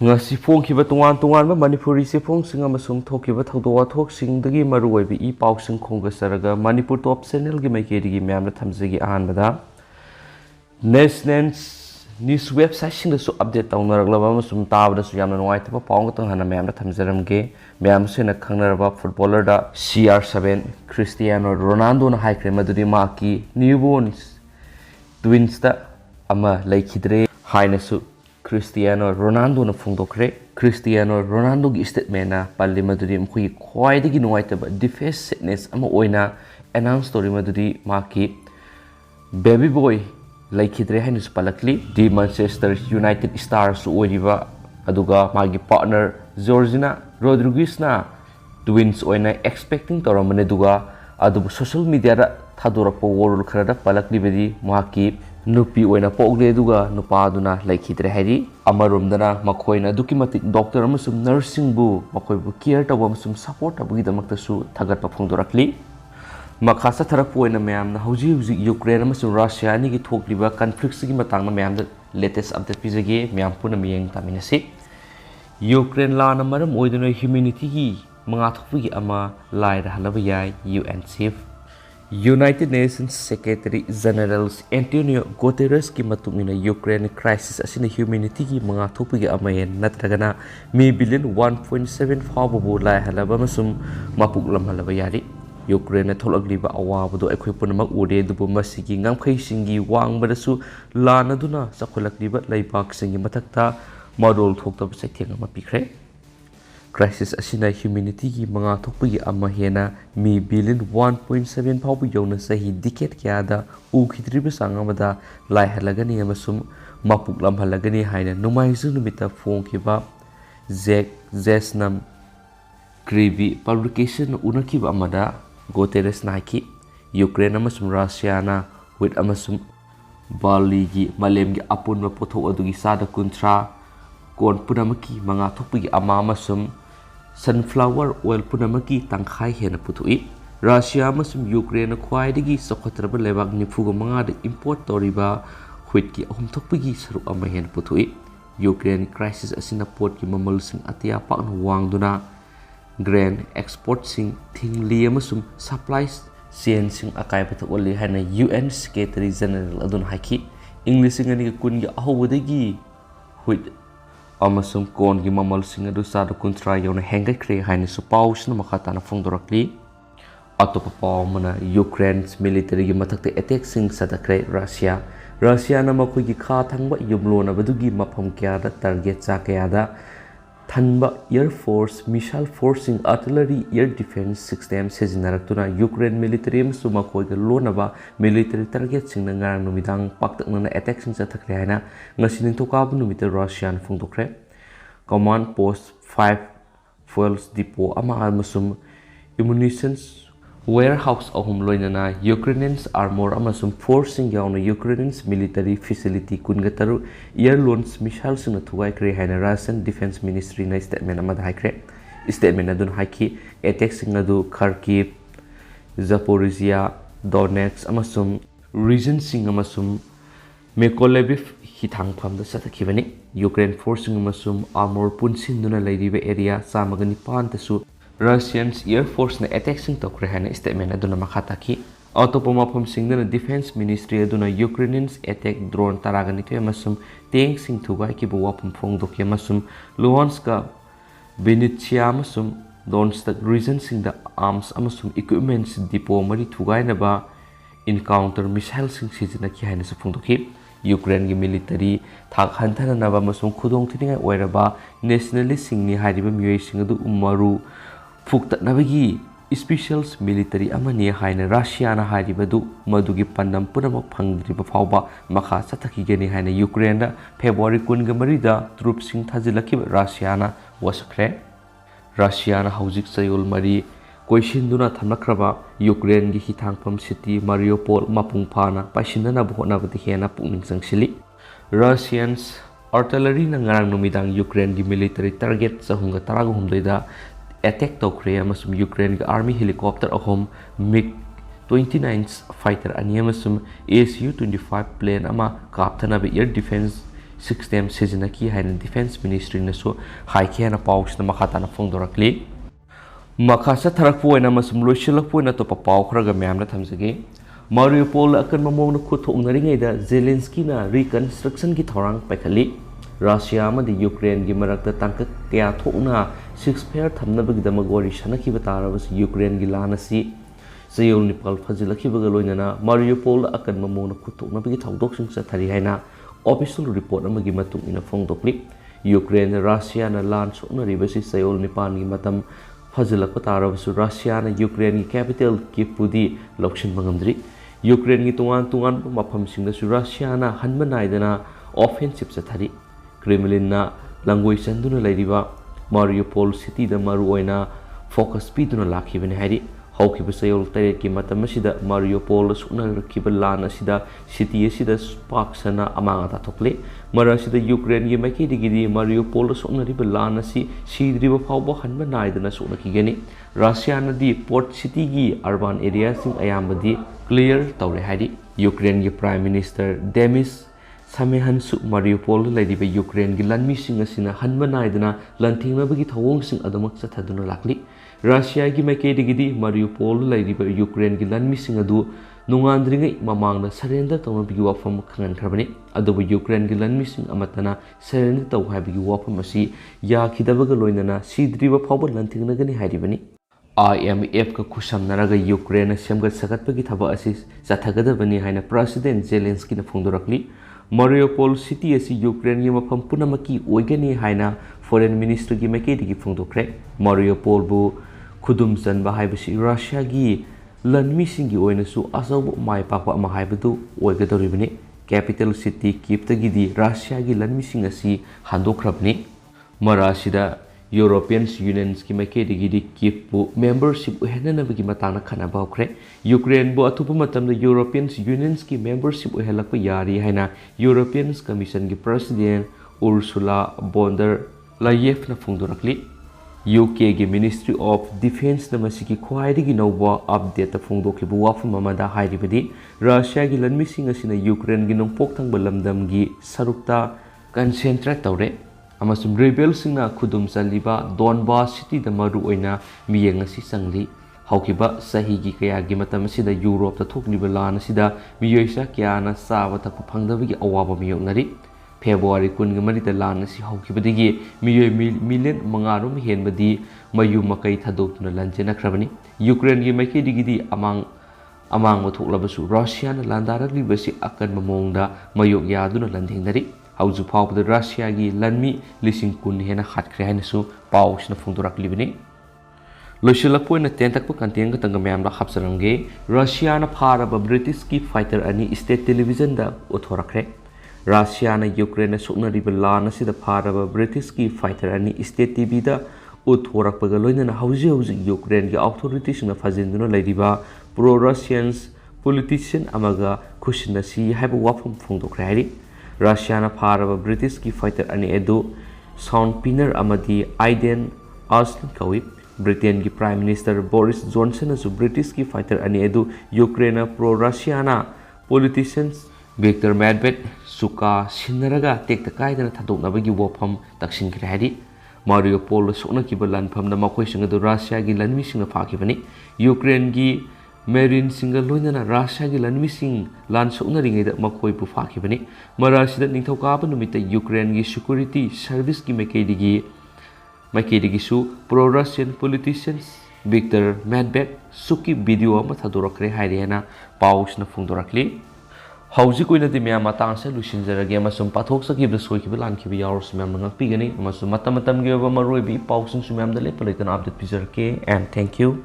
ngasi phongkiba tongan manipuri se phongsing amasung thokiba thawdo wathok-singdagi maruoiba I pausing khongasaraga manipur top channel gi maikeri gi myamna thamjagi ahanbada national news website sing da su update tawnaраglaba amasung tabada su yamna nuaitaba paung tang hana myamna thamjaramge myam sena khangnaraba footballer da CR7 Cristiano Ronaldo na haikre maduri maki newborn twins da ama laikhidre haina su Cristiano Ronaldo na phongdokre Cristiano Ronaldo gi statement na palli maduri mkhui khwaidagi nuaitaba defense fitness ama oina announce story maduri maki baby boy laikhidre haina su palakli di Manchester United star su oiriba aduga magi partner Georgina Rodriguez na twins oina expecting toramane duga adubu social media da thadorapa world kharada palakli bedi maki nupi oina pokle duga nupa duna laikhidre hairi amarumdana makoina dukimatik doctor amasum nursing bu makoibu care tawa amasum support tabugi damakta su thagatpa phongdorakli makhasa tharak oina mayamna hauji Ukraine amasum Russia ni gi thokliba conflicts gi matangna mayamda latest update pijage mayam puna miyeng taminasi Ukraine lana maram oiduna humanity gi manga thokpigi ama laira halaba yai UN chief United Nations Secretary General Antonio Guterres ki matungina Ukraine crisis asina humanity ki mga thopigi amayen natragana mi billion 1.7 fabu lai halaba masum mapuklam halaba yari Ukraine tholagliba awabdo ekhoi punamak ure dubu masigi ngamkhai singi wangbadasu lana duna sakholagliba laibak singi mathakta model thokta saitheng ama pikre crisis asina humanity ki manga thokpagi ama hena mi billion 1.7 phawbu yona sahi decade kyada ukhidriba sangamada lai halagani amasum mapuklam halagani haina numaizu numita phongkiba jesnam krivi publication unakiba amada Guterres naiki Ukraine amasum Russia na with amasum Bali gi malem gi apunma pothok adugi sada kuntra kon punamaki manga thokpagi ama amasum sunflower oil punamaki tangkhai hena puthui Russia amasum Ukraine khwaidagi sakhatraba lebak nifuga manga da import toriba huit ki ahum thokpagi saru ama hena puthui Ukraine crisis asina port ki mamal sing atia pakna wangduna grain export sing thingli amasum supplies chain sing akai patholi hana UN Secretary General adun haki English ngani kun gi ahobadagi huit amasum kon gi mamal singa du sa kuntra yona hengai haina su pausna makhata na phongdorakli atopa pawmana Ukraine's military gi mathakte attack sing sadakre Russia na makoi gi kha thangba yumlona badugi mafam kya da target cha kya da thanba air force missile forcing artillery air defense system sejinaratuna Ukraine military su makoi ga lonaba military target sing na ngarang numidang paktakna na attack sing sathakre haina ngasinin thokabu numita Russian phongdokre command post 5 fuels depot ama amasum ammunitions warehouse ahum loinana Ukrainians armor amasum forcing yauna Ukrainians military facility kungataru air launch missile sing thugai kre haina Russian defense ministry na statement ama haikre statement adun haiki attack sing adu Kharkiv Zaporizhia Donetsk amasum region sing amasum Mykolaiv hitang phamda sathakibani Ukraine forcing amasum armor punsinduna leiriba area samagani pantasu Russians air force na attack sing tokre hana statement aduna makhataki autopoma phom singna defense ministry aduna Ukrainians attack drone taragani to amasum tank sing thugai ki buwa phom phong dokya amasum Luhansk Vinnytsia amasum Donetsk region sing the arms amasum equipments depot mari thugai na ba encounter missile sing sijina ki hana su phong dokhi Ukraine gi military thak hanthana naba masung khudong thiningai oiraba nationalist singni hariba miyoi singadu umaru fukta nabagi specials military amani haina Russia na haribadu madugi pandam punama phangdriba phawba makha sathaki geni haina Ukraine da February 13 da troops sing thajilaki Russia na wasakre Russia na haujik sayol mari koisinduna thamnakraba Ukraine gi hithangpham city Mariupol mapungphana paisindana bhona bati hena pungning sangsili Russians artillery na ngarang numidang Ukraine gi military target sahunga taragu humdoida attack tokre amasum Ukraine gi army helicopter ahom MiG-29 fighter ani amasum Su-25 plane ama kapthana be air defense system sizinaki haina defense ministry nasu haikhe na pausna makata na phongdorakli makasa tharakpo ina masum loisilakpo ina to papaw khraga myamna thamjage Mariupol akan mamong khuthongnari ngeida Zelensky na reconstruction ki thorang paikali Russia amadi Ukraine gi marakta tangka kya thokna ceasefire thamnabagidama gori shanaki batarabas Ukraine gi lanasi sayol nipal phajilaki bagaloinana Mariupol akan mamong khuthongnabagi thawdok sing sathari haina official report amagi matung ina phongdokli Ukraine Russia na lan soknari basi sayol nipan gi matam phajilakpa tarabasu Russia na Ukraine gi capital Kyiv lokshin mangamdri Ukraine gi tungan mafam singdasu Russia na hanmanaidana offensive sathari Kremlin na langoi sanduna lairiba Mariupol city da maruoina focus piduna lakhibane hairi haukiba sayol tare ki matam asida Mariupol sukna rakiba lan asida city asida spark sana amanga ta thokle mara asida Ukraine gi maiki digidi Mariupol sukna riba lan asi sidriba phawba hanba naidana sukna kigani Russia na di port city gi urban area sing ayambadi clear tawre hairi Ukraine gi prime minister Demis Samehansu Mariupol laidiba Ukraine gi Lanmi sing asina hanba naidana lanthingna bagi thawong sing adamak chathaduna lakli Russia gi maikei digidi Mariupol laidiba Ukraine gi Lanmi sing adu nungandringai mamangna surrender tawna bigi wafam khangan khrabani adubu Ukraine gi Lanmi sing amatana surrender taw habigi wafam asi ya khidabaga loinana sidriba phawba lanthingna gani hairibani IMF ka khusamnaraga Ukraine semgat sagatpagi thaba asi chathagadabani haina President Zelensky na phongdorakli Mariupol city asi Ukraine gi mafam punamaki oigani haina foreign minister gi maikei digi phongdokre Mariupol bu khudum janba haibasi Russia gi Lanmi singi oinasu asabu mai pakwa ama haibadu oigadoribani capital city Kyiv tagi di Russia gi Lanmi sing asi handokrabni marasida European Union ki maikei digi di Kyiv bu membership henna bagi matana khana bawkre Ukraine bu atupa matamda European Union ki membership helakpa yari haina European Commission gi president Ursula von der Leyen na phongdorakli UK gi Ministry of Defense na masiki khwaidigi nowa update ta phongdoklibu wafum amada hairibadi Russia gi Lanmi sing asina Ukraine gi nongpok thangba lamdam gi sarukta concentrate tawre amasum rebel singna khudum chaliba Donbas city da maru oina miyeng asi sangli haukiba sahi gi kaya gi matam asida Europe ta thokliba lan asida miyoisa kya na sawa ta phangdabagi awaba miyonari February 10 da lan asi haukibadigi miyoy million mangarum henbadi mayu makai thadokna lanjena khrabani Ukraine gi maiki digidi amang thoklabasu Russia na landarakli basi akan mamongda mayok yaduna landhengnari hauju phawbada Russia gi Lanmi Lishing henna Hatkhre hainasu pausna phongdorakli bani loisilakpoina tentakpa kantiang ka tanga myamda hapsarange Russia na pharaba British ki fighter ani state television da uthorakre Russia na Ukraine na sukna riba lan asida pharaba British ki fighter ani state TV da uthorakpaga loinana hauji Ukraine gi authorities na fajinduna lairiba pro Russians politician amaga khusinasi haiba wafam phongdokre hairi Russia na pharaba British ki fighter ani edu sound pinner amadi Aiden Arslin kawi Britain ki Prime Minister Boris Johnson asu British ki fighter ani edu Ukraine pro Russia na politicians Victor Medvedev suka sinaraga tekta kaidana thadoknabagi wafam taksinkhre hairi Mariupol sokna kiba lanfamna makhoi singa du Russia gi Lanmi singa phakibani Ukraine gi Marine singa loinana Russia gi Lanmi sing lan sokna ringaida makhoi pu phakibani marasida ningthokaba numita Ukraine gi security service ki maikei digi su pro Russian politicians Victor Medvedev suki video ama thadorakre hairena pausna phongdorakli hauji koina di myam matang se lusinjarage amasum pathok sakibda soikiba lankhiba yaurs myam ngakpigani amasum matam gi ba maroi bi pausung sumyam da le palitan update pijarke and thank you